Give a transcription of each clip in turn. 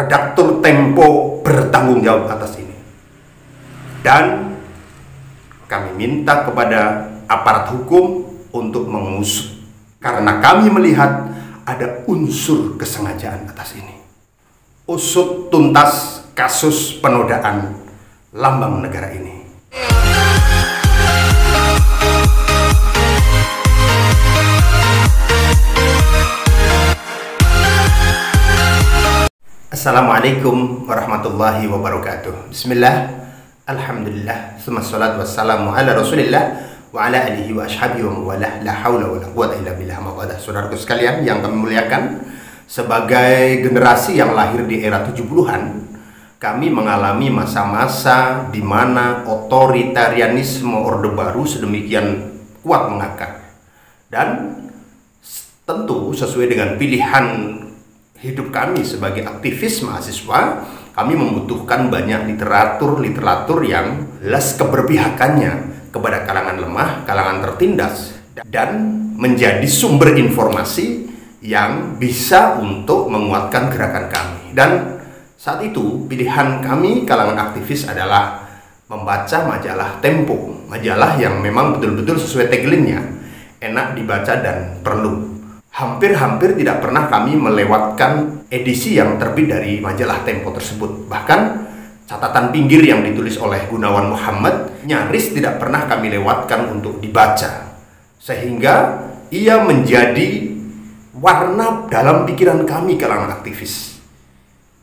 redaktur Tempo bertanggung jawab atas ini. Dan kami minta kepada aparat hukum untuk mengusut, karena kami melihat ada unsur kesengajaan atas ini. Usut tuntas kasus penodaan lambang negara ini. Assalamualaikum warahmatullahi wabarakatuh. Bismillah, alhamdulillah, wassalatu wassalamu ala rasulillah wa ala alihi wa ashabihi wa mawalah, la hawla wa la quwata illa billah. Saudaraku sekalian yang kami muliakan, sebagai generasi yang lahir di era 70-an, kami mengalami masa-masa di mana otoritarianisme Orde Baru sedemikian kuat mengakar. Dan tentu sesuai dengan pilihan hidup kami sebagai aktivis mahasiswa, kami membutuhkan banyak literatur yang jelas keberpihakannya kepada kalangan lemah, kalangan tertindas, dan menjadi sumber informasi yang bisa untuk menguatkan gerakan kami. Dan saat itu pilihan kami kalangan aktivis adalah membaca majalah Tempo, majalah yang memang betul-betul sesuai tagline-nya, enak dibaca dan perlu. Hampir-hampir tidak pernah kami melewatkan edisi yang terbit dari majalah Tempo tersebut. Bahkan catatan pinggir yang ditulis oleh Gunawan Muhammad nyaris tidak pernah kami lewatkan untuk dibaca, sehingga ia menjadi warna dalam pikiran kami kalangan aktivis.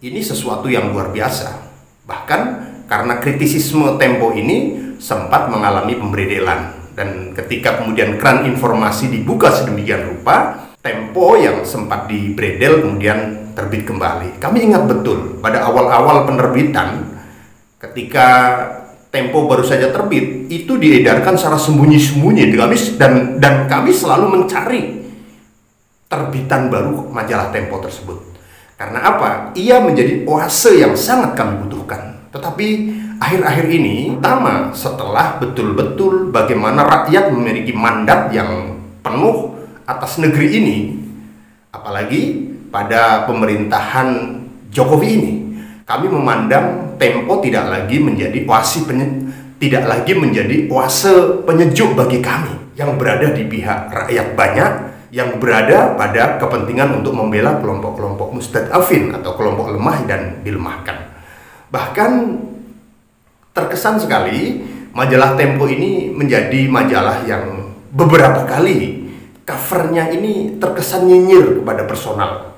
Ini sesuatu yang luar biasa. Bahkan karena kritisisme Tempo ini sempat mengalami pemberedelan, dan ketika kemudian keran informasi dibuka sedemikian rupa, Tempo yang sempat dibredel kemudian terbit kembali. Kami ingat betul pada awal-awal penerbitan, ketika Tempo baru saja terbit, itu diedarkan secara sembunyi-sembunyi dan kami selalu mencari terbitan baru majalah Tempo tersebut. Karena apa? Ia menjadi oase yang sangat kami butuhkan. Tetapi akhir-akhir ini, pertama setelah betul-betul bagaimana rakyat memiliki mandat yang penuh atas negeri ini, apalagi pada pemerintahan Jokowi ini, kami memandang Tempo tidak lagi menjadi oase penyejuk bagi kami yang berada di pihak rakyat banyak, yang berada pada kepentingan untuk membela kelompok-kelompok mustadafin atau kelompok lemah dan dilemahkan. Bahkan terkesan sekali majalah Tempo ini menjadi majalah yang beberapa kali covernya ini terkesan nyinyir kepada personal,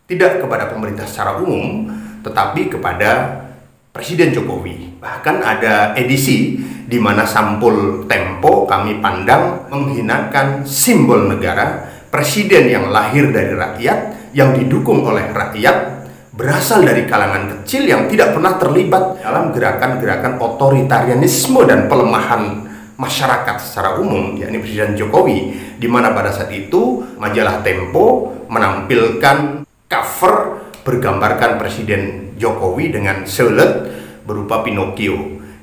tidak kepada pemerintah secara umum, tetapi kepada Presiden Jokowi. Bahkan ada edisi di mana sampul Tempo kami pandang menghinakan simbol negara, presiden yang lahir dari rakyat, yang didukung oleh rakyat, berasal dari kalangan kecil yang tidak pernah terlibat dalam gerakan-gerakan otoritarianisme dan pelemahan masyarakat secara umum, yakni Presiden Jokowi, di mana pada saat itu majalah Tempo menampilkan cover bergambarkan Presiden Jokowi dengan selet berupa Pinocchio.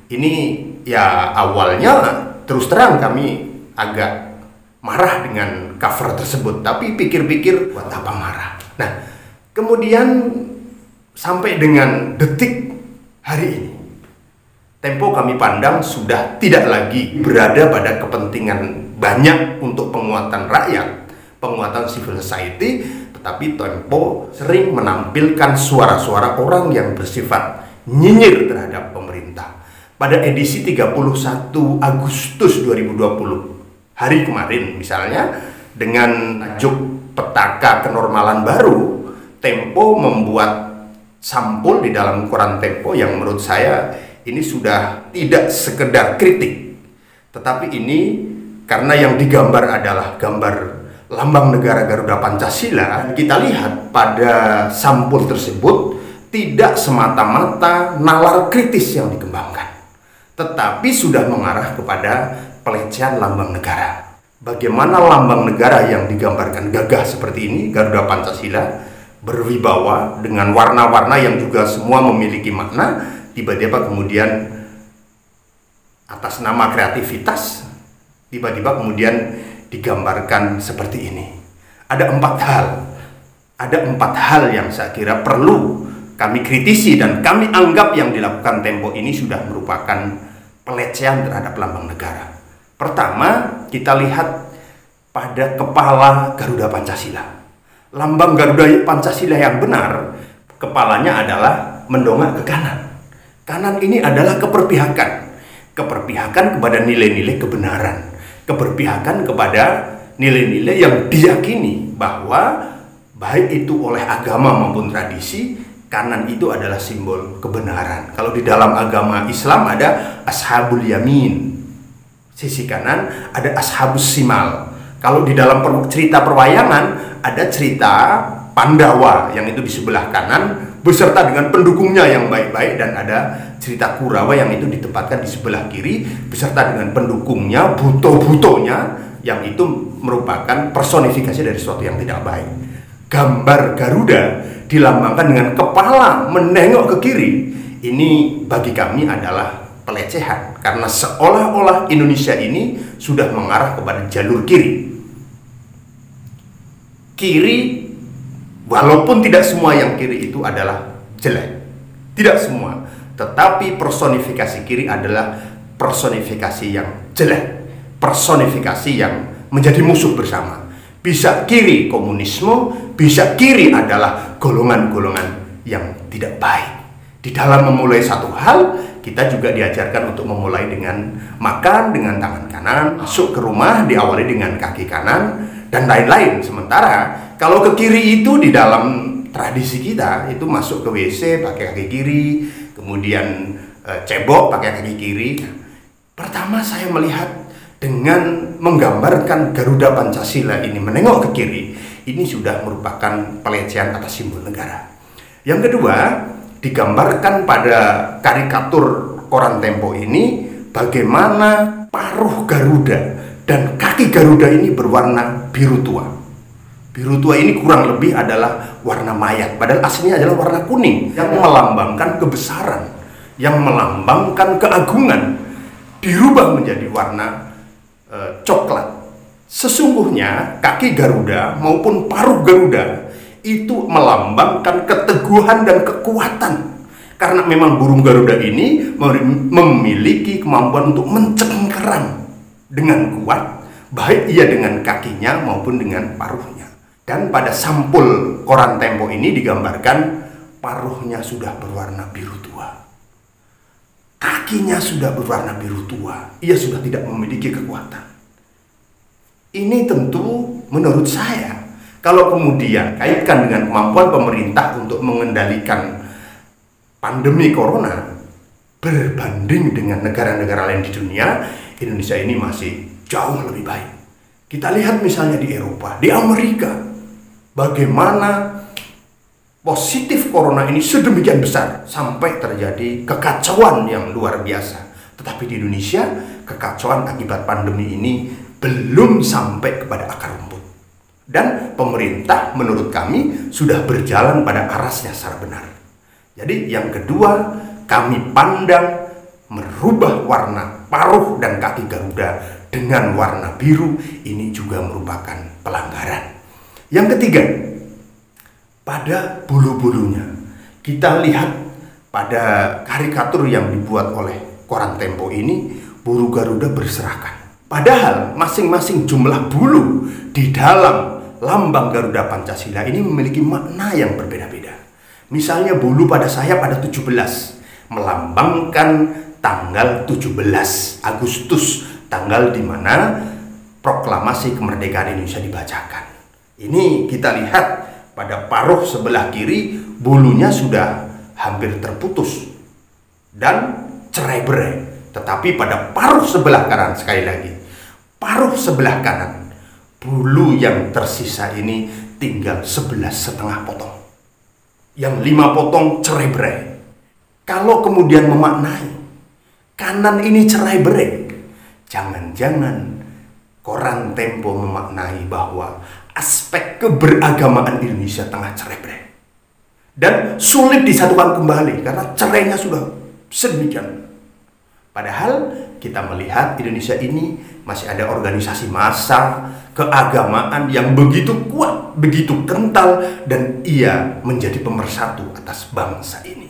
Ini ya awalnya terus terang kami agak marah dengan cover tersebut, tapi pikir-pikir buat apa marah. Nah, kemudian sampai dengan detik hari ini, Tempo kami pandang sudah tidak lagi berada pada kepentingan banyak untuk penguatan rakyat, penguatan civil society, tetapi Tempo sering menampilkan suara-suara orang yang bersifat nyinyir terhadap pemerintah. Pada edisi 31 Agustus 2020, hari kemarin misalnya, dengan tajuk Petaka Kenormalan Baru, Tempo membuat sampul di dalam koran Tempo yang menurut saya ini sudah tidak sekedar kritik, tetapi ini karena yang digambar adalah gambar lambang negara Garuda Pancasila. Kita lihat pada sampul tersebut tidak semata-mata nalar kritis yang dikembangkan, tetapi sudah mengarah kepada pelecehan lambang negara. Bagaimana lambang negara yang digambarkan gagah seperti ini, Garuda Pancasila, berwibawa dengan warna-warna yang juga semua memiliki makna, tiba-tiba kemudian atas nama kreativitas, tiba-tiba kemudian digambarkan seperti ini. Ada empat hal yang saya kira perlu kami kritisi dan kami anggap yang dilakukan Tempo ini sudah merupakan pelecehan terhadap lambang negara. Pertama, kita lihat pada kepala Garuda Pancasila. Lambang Garuda Pancasila yang benar, kepalanya adalah mendongak ke kanan. Kanan ini adalah keberpihakan. Keberpihakan kepada nilai-nilai kebenaran. Keberpihakan kepada nilai-nilai yang diyakini bahwa baik itu oleh agama maupun tradisi, kanan itu adalah simbol kebenaran. Kalau di dalam agama Islam ada ashabul yamin, sisi kanan, ada ashabus simal. Kalau di dalam cerita perwayangan ada cerita Pandawa yang itu di sebelah kanan beserta dengan pendukungnya yang baik-baik, dan ada cerita Kurawa yang itu ditempatkan di sebelah kiri beserta dengan pendukungnya, buto-butonya, yang itu merupakan personifikasi dari sesuatu yang tidak baik. Gambar Garuda dilambangkan dengan kepala menengok ke kiri. Ini bagi kami adalah pelecehan, karena seolah-olah Indonesia ini sudah mengarah kepada jalur kiri. Kiri, walaupun tidak semua yang kiri itu adalah jelek, tidak semua, tetapi personifikasi kiri adalah personifikasi yang jelek, personifikasi yang menjadi musuh bersama. Bisa kiri komunisme, bisa kiri adalah golongan-golongan yang tidak baik. Di dalam memulai satu hal, kita juga diajarkan untuk memulai dengan makan dengan tangan kanan, masuk ke rumah diawali dengan kaki kanan, dan lain-lain. Sementara kalau ke kiri itu di dalam tradisi kita itu masuk ke WC pakai kaki kiri, kemudian cebok pakai kaki kiri. Pertama saya melihat dengan menggambarkan Garuda Pancasila ini menengok ke kiri, ini sudah merupakan pelecehan atas simbol negara. Yang kedua, digambarkan pada karikatur koran Tempo ini bagaimana paruh Garuda dan kaki Garuda ini berwarna biru tua. Biru tua ini kurang lebih adalah warna mayat, padahal aslinya adalah warna kuning yang melambangkan kebesaran, yang melambangkan keagungan, dirubah menjadi warna coklat. Sesungguhnya kaki Garuda maupun paruh Garuda itu melambangkan keteguhan dan kekuatan, karena memang burung Garuda ini memiliki kemampuan untuk mencengkeram dengan kuat, baik ia dengan kakinya maupun dengan paruhnya. Dan pada sampul koran Tempo ini digambarkan paruhnya sudah berwarna biru tua, kakinya sudah berwarna biru tua, ia sudah tidak memiliki kekuatan. Ini tentu menurut saya, kalau kemudian kaitkan dengan kemampuan pemerintah untuk mengendalikan pandemi corona berbanding dengan negara-negara lain di dunia, Indonesia ini masih jauh lebih baik. Kita lihat misalnya di Eropa, di Amerika, bagaimana positif corona ini sedemikian besar sampai terjadi kekacauan yang luar biasa. Tetapi di Indonesia, kekacauan akibat pandemi ini belum sampai kepada akar rumput. Dan pemerintah menurut kami sudah berjalan pada arasnya secara benar. Jadi yang kedua, kami pandang merubah warna paruh dan kaki Garuda dengan warna biru ini juga merupakan pelanggaran. Yang ketiga, pada bulu-bulunya. Kita lihat pada karikatur yang dibuat oleh koran Tempo ini, bulu Garuda berserakan. Padahal masing-masing jumlah bulu di dalam lambang Garuda Pancasila ini memiliki makna yang berbeda-beda. Misalnya bulu pada sayap ada 17, melambangkan tanggal 17 Agustus, tanggal di mana proklamasi kemerdekaan Indonesia dibacakan. Ini kita lihat pada paruh sebelah kiri, bulunya sudah hampir terputus dan cerai-berai. Tetapi pada paruh sebelah kanan, sekali lagi, paruh sebelah kanan, bulu yang tersisa ini tinggal 11,5 potong. Yang 5 potong cerai-berai. Kalau kemudian memaknai kanan ini cerai-berai, jangan-jangan koran Tempo memaknai bahwa aspek keberagamaan Indonesia tengah cerai-berai dan sulit disatukan kembali karena cerainya sudah sedemikian Padahal kita melihat Indonesia ini masih ada organisasi massa, keagamaan yang begitu kuat, begitu kental, dan ia menjadi pemersatu atas bangsa ini.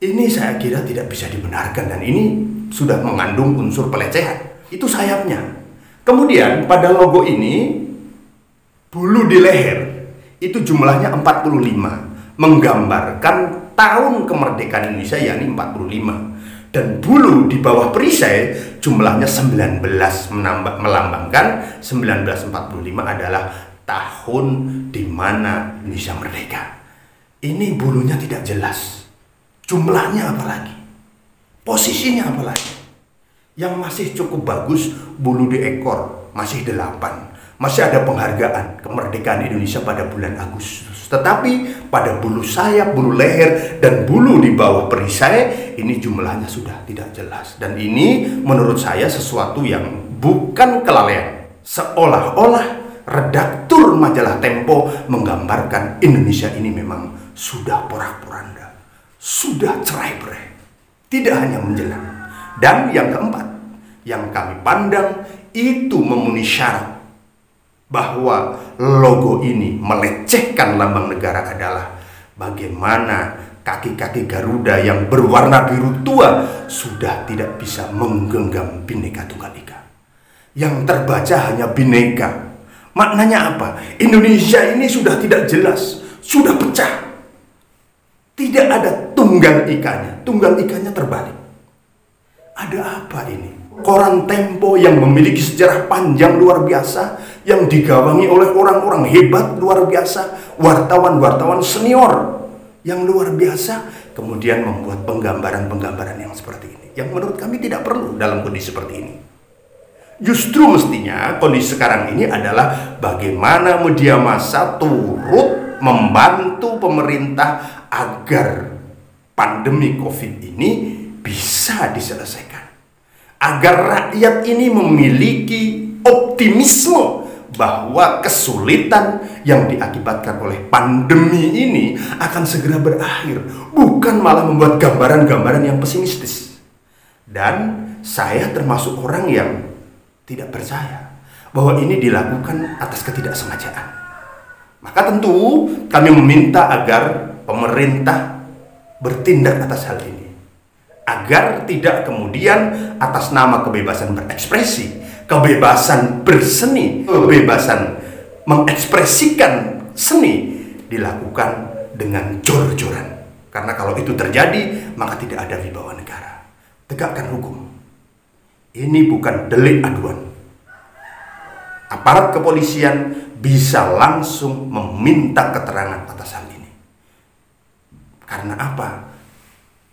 Ini saya kira tidak bisa dibenarkan, dan ini sudah mengandung unsur pelecehan. Itu sayapnya. Kemudian pada logo ini, bulu di leher itu jumlahnya 45, menggambarkan tahun kemerdekaan Indonesia, yakni 45. Dan bulu di bawah perisai jumlahnya 19, melambangkan 1945 adalah tahun di mana Indonesia merdeka. Ini bulunya tidak jelas. Jumlahnya apalagi? Posisinya apalagi? Yang masih cukup bagus bulu di ekor, masih 8. Masih ada penghargaan kemerdekaan Indonesia pada bulan Agustus. Tetapi pada bulu sayap, bulu leher, dan bulu di bawah perisai, ini jumlahnya sudah tidak jelas. Dan ini menurut saya sesuatu yang bukan kelalaian. Seolah-olah redaktur majalah Tempo menggambarkan Indonesia ini memang sudah porak-poranda, sudah cerai-berai, tidak hanya menjelang. Dan yang keempat, yang kami pandang itu memenuhi syarat bahwa logo ini melecehkan lambang negara adalah bagaimana kaki-kaki Garuda yang berwarna biru tua sudah tidak bisa menggenggam Bhinneka Tunggal Ika. Yang terbaca hanya Bhinneka. Maknanya apa? Indonesia ini sudah tidak jelas, sudah pecah. Tidak ada tunggal ikanya, tunggal ikanya terbalik. Ada apa ini? Koran Tempo yang memiliki sejarah panjang luar biasa, yang digawangi oleh orang-orang hebat luar biasa, wartawan-wartawan senior yang luar biasa, kemudian membuat penggambaran-penggambaran yang seperti ini, yang menurut kami tidak perlu dalam kondisi seperti ini. Justru mestinya kondisi sekarang ini adalah bagaimana media massa turut membantu pemerintah agar pandemi COVID ini bisa diselesaikan, agar rakyat ini memiliki optimisme bahwa kesulitan yang diakibatkan oleh pandemi ini akan segera berakhir, bukan malah membuat gambaran-gambaran yang pesimistis. Dan saya termasuk orang yang tidak percaya bahwa ini dilakukan atas ketidaksengajaan. Maka tentu kami meminta agar pemerintah bertindak atas hal ini, agar tidak kemudian atas nama kebebasan berekspresi, kebebasan berseni, kebebasan mengekspresikan seni dilakukan dengan jor-joran. Karena kalau itu terjadi, maka tidak ada wibawa negara. Tegakkan hukum. Ini bukan delik aduan. Aparat kepolisian bisa langsung meminta keterangan atas hal ini. Karena apa?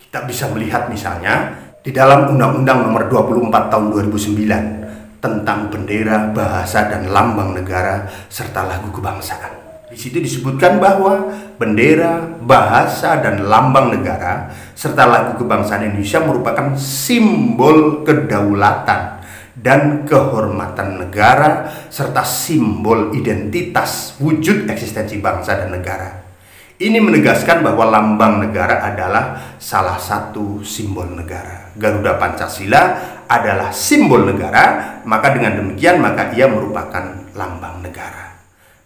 Kita bisa melihat misalnya di dalam Undang-Undang Nomor 24 Tahun 2009 tentang bendera, bahasa, dan lambang negara serta lagu kebangsaan. Di situ disebutkan bahwa bendera, bahasa, dan lambang negara serta lagu kebangsaan Indonesia merupakan simbol kedaulatan dan kehormatan negara serta simbol identitas wujud eksistensi bangsa dan negara. Ini menegaskan bahwa lambang negara adalah salah satu simbol negara. Garuda Pancasila adalah simbol negara, maka dengan demikian maka ia merupakan lambang negara.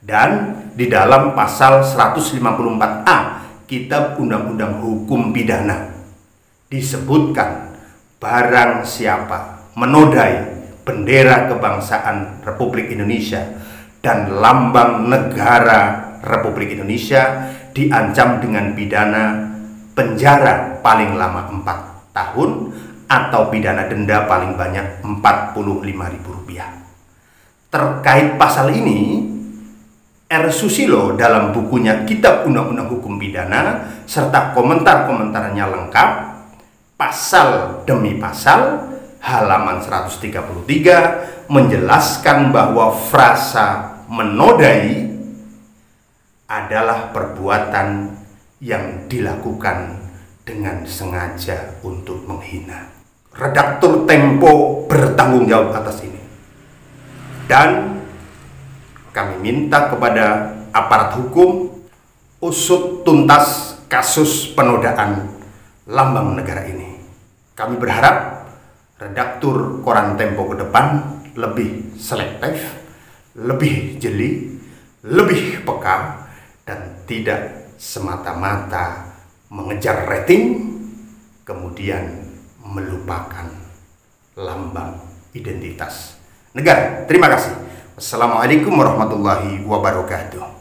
Dan di dalam pasal 154A Kitab Undang-Undang Hukum Pidana disebutkan barang siapa menodai bendera kebangsaan Republik Indonesia dan lambang negara Republik Indonesia diancam dengan pidana penjara paling lama 4 tahun atau pidana denda paling banyak Rp45.000. Terkait pasal ini, R. Susilo dalam bukunya Kitab Undang-Undang Hukum Pidana serta komentar-komentarnya lengkap, pasal demi pasal, halaman 133 menjelaskan bahwa frasa menodai adalah perbuatan yang dilakukan dengan sengaja untuk menghina. Redaktur Tempo bertanggung jawab atas ini. Dan kami minta kepada aparat hukum usut tuntas kasus penodaan lambang negara ini. Kami berharap redaktur koran Tempo ke depan lebih selektif, lebih jeli, lebih peka, dan tidak semata-mata mengejar rating, kemudian melupakan lambang identitas negara. Terima kasih. Wassalamualaikum warahmatullahi wabarakatuh.